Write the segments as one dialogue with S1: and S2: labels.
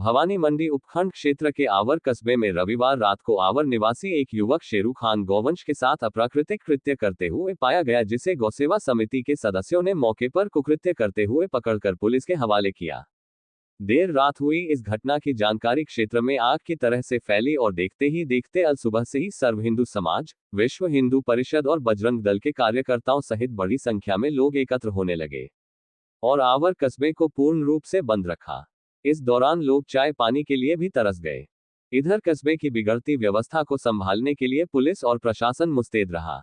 S1: भवानी मंडी उपखंड क्षेत्र के आवर कस्बे में रविवार रात को आवर निवासी एक युवक शेरू खान गौवंश के साथ अप्राकृतिक कृत्य करते हुए पाया गया, जिसे गौसेवा समिति के सदस्यों ने मौके पर कुकृत्य करते हुए पकड़कर पुलिस के हवाले किया। देर रात हुई इस घटना की जानकारी क्षेत्र में आग की तरह से फैली और देखते ही देखते अल सुबह से ही सर्व हिंदू समाज, विश्व हिंदू परिषद और बजरंग दल के कार्यकर्ताओं सहित बड़ी संख्या में लोग एकत्र होने लगे और आवर कस्बे को पूर्ण रूप से बंद रखा। इस दौरान लोग चाय पानी के लिए भी तरस गए। इधर कस्बे की बिगड़ती व्यवस्था को संभालने के लिए पुलिस और प्रशासन मुस्तैद रहा।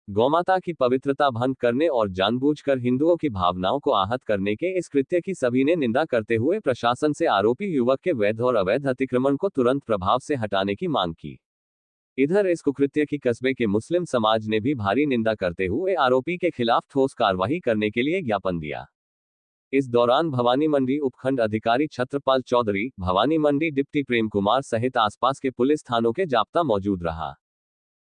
S1: गौमाता की पवित्रता भंग करने और जानबूझकर हिंदुओं की भावनाओं को आहत करने के इस कृत्य की सभी ने निंदा करते हुए प्रशासन से आरोपी युवक के वैध और अवैध अतिक्रमण को तुरंत प्रभाव से हटाने की मांग की। इधर इस कुकृत्य की कस्बे के मुस्लिम समाज ने भी भारी निंदा करते हुए आरोपी के खिलाफ ठोस कार्रवाई करने के लिए ज्ञापन दिया। इस दौरान भवानी मंडी उपखंड अधिकारी छत्रपाल चौधरी, भवानी मंडी डिप्टी प्रेम कुमार सहित आसपास के पुलिस थानों के जाप्ता मौजूद रहा।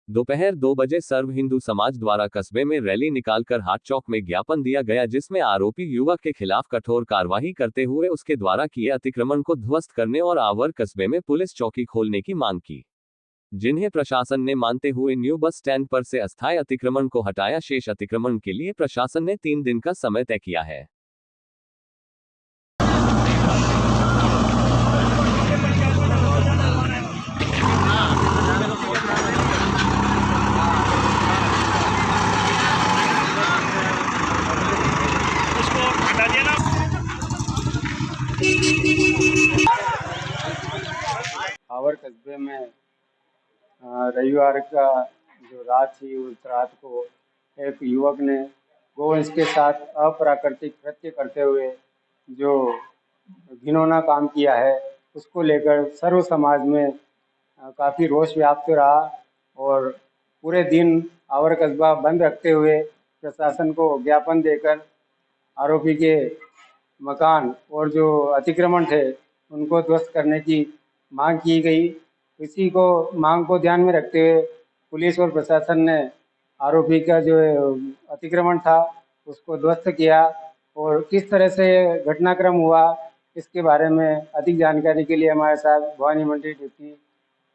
S1: दोपहर 2 बजे सर्व हिंदू समाज द्वारा कस्बे में रैली निकालकर हाट चौक में ज्ञापन दिया गया, जिसमें आरोपी युवक के खिलाफ कठोर कार्रवाई करते हुए उसके द्वारा किए अतिक्रमण को ध्वस्त करने और आवर कस्बे में पुलिस चौकी खोलने की मांग की, जिन्हें प्रशासन ने मानते हुए न्यू बस स्टैंड पर से अस्थायी अतिक्रमण को हटाया। शेष अतिक्रमण के लिए प्रशासन ने 3 दिन का समय तय किया है।
S2: आवर कस्बे में रविवार का जो रात थी, उस रात को एक युवक ने गोवंश के साथ अप्राकृतिक कृत्य करते हुए जो घिनौना काम किया है, उसको लेकर सर्व समाज में काफ़ी रोष व्याप्त रहा और पूरे दिन आवर कस्बा बंद रखते हुए प्रशासन को ज्ञापन देकर आरोपी के मकान और जो अतिक्रमण थे उनको ध्वस्त करने की मांग की गई। इसी को मांग को ध्यान में रखते हुए पुलिस और प्रशासन ने आरोपी का जो अतिक्रमण था उसको ध्वस्त किया और किस तरह से घटनाक्रम हुआ, इसके बारे में अधिक जानकारी के लिए हमारे साथ भवानी मंडी डिप्टी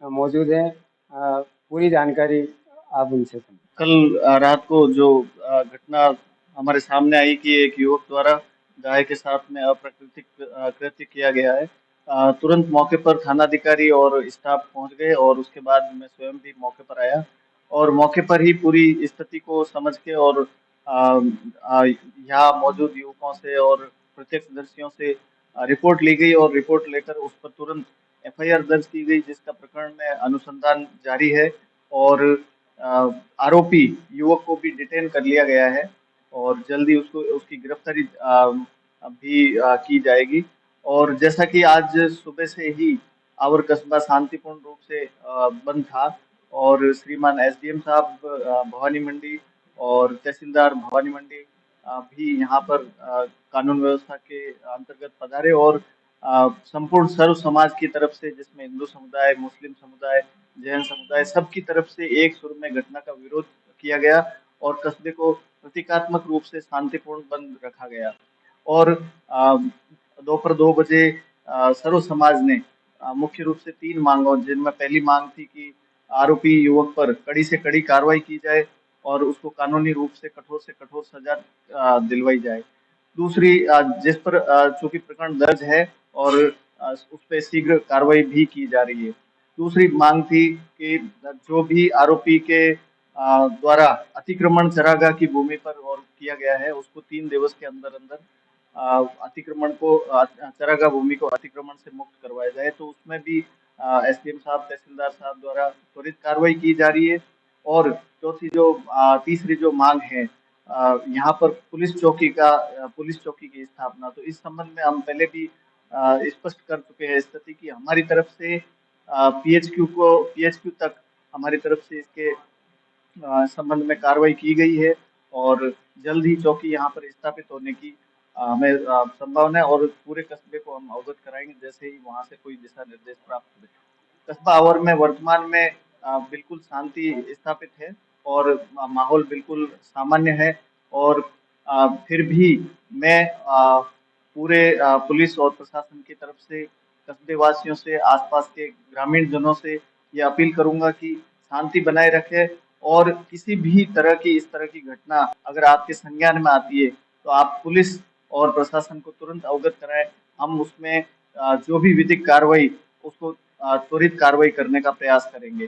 S2: मौजूद हैं। पूरी जानकारी आप उनसे सुनिए।
S3: कल रात को जो घटना हमारे सामने आई कि एक युवक द्वारा गाय के साथ में अप्राकृतिक कृत्य किया गया है, तुरंत मौके पर थानाधिकारी और स्टाफ पहुंच गए और उसके बाद मैं स्वयं भी मौके पर आया और मौके पर ही पूरी स्थिति को समझ के और यहाँ मौजूद युवकों से और प्रत्यक्षदर्शियों से रिपोर्ट ली गई और रिपोर्ट लेकर उस पर तुरंत एफआईआर दर्ज की गई, जिसका प्रकरण में अनुसंधान जारी है और आरोपी युवक को भी डिटेन कर लिया गया है और जल्दी उसकी गिरफ्तारी भी की जाएगी। और जैसा कि आज सुबह से ही आवर कस्बा शांतिपूर्ण रूप से बंद था और श्रीमान एसडीएम साहब भवानी मंडी और तहसीलदार भवानी मंडी भी यहाँ पर कानून व्यवस्था के अंतर्गत पधारे और संपूर्ण सर्व समाज की तरफ से, जिसमें हिंदू समुदाय, मुस्लिम समुदाय, जैन समुदाय, सबकी तरफ से एक सुर में घटना का विरोध किया गया और कस्बे को प्रतीकात्मक रूप से शांतिपूर्ण बंद रखा गया। और दोपहर 2 बजे सर्व समाज ने मुख्य रूप से 3 मांगों, जिनमें पहली मांग थी कि आरोपी युवक पर कड़ी से कड़ी कार्रवाई की जाए और उसको कानूनी रूप से कठोर सजा दिलवाई जाए। दूसरी, जिस पर चूंकि प्रकरण दर्ज है और उस पर शीघ्र कार्रवाई भी की जा रही है। दूसरी मांग थी कि जो भी आरोपी के द्वारा अतिक्रमण चरागाह की भूमि पर और किया गया है, उसको 3 दिवस के अंदर अंदर अतिक्रमण को चरागाह भूमि को अतिक्रमण से मुक्त करवाया जाए। तो उसमें भी एसडीएम साहब, तहसीलदार साहब द्वारा त्वरित कार्रवाई की जा रही है। और तीसरी जो मांग है, यहाँ पर पुलिस चौकी की स्थापना। तो इस संबंध में हम पहले भी स्पष्ट कर चुके हैं स्थिति की हमारी तरफ से पीएचक्यू तक हमारी तरफ से इसके संबंध में कार्रवाई की गई है और जल्द ही चौकी यहाँ पर स्थापित होने की हमें संभावना है और पूरे कस्बे को हम अवगत कराएंगे जैसे ही वहाँ से कोई दिशा निर्देश प्राप्त हो। कस्बा आवर में वर्तमान में बिल्कुल शांति स्थापित है और माहौल बिल्कुल सामान्य है और फिर भी मैं पूरे पुलिस और प्रशासन की तरफ से कस्बे वासियों से, आसपास के ग्रामीण जनों से ये अपील करूंगा कि शांति बनाए रखें और किसी भी तरह की इस तरह की घटना अगर आपके संज्ञान में आती है तो आप पुलिस और प्रशासन को तुरंत अवगत कराएं। हम उसमें जो भी विधिक कार्रवाई उसको त्वरित कार्रवाई करने का प्रयास करेंगे।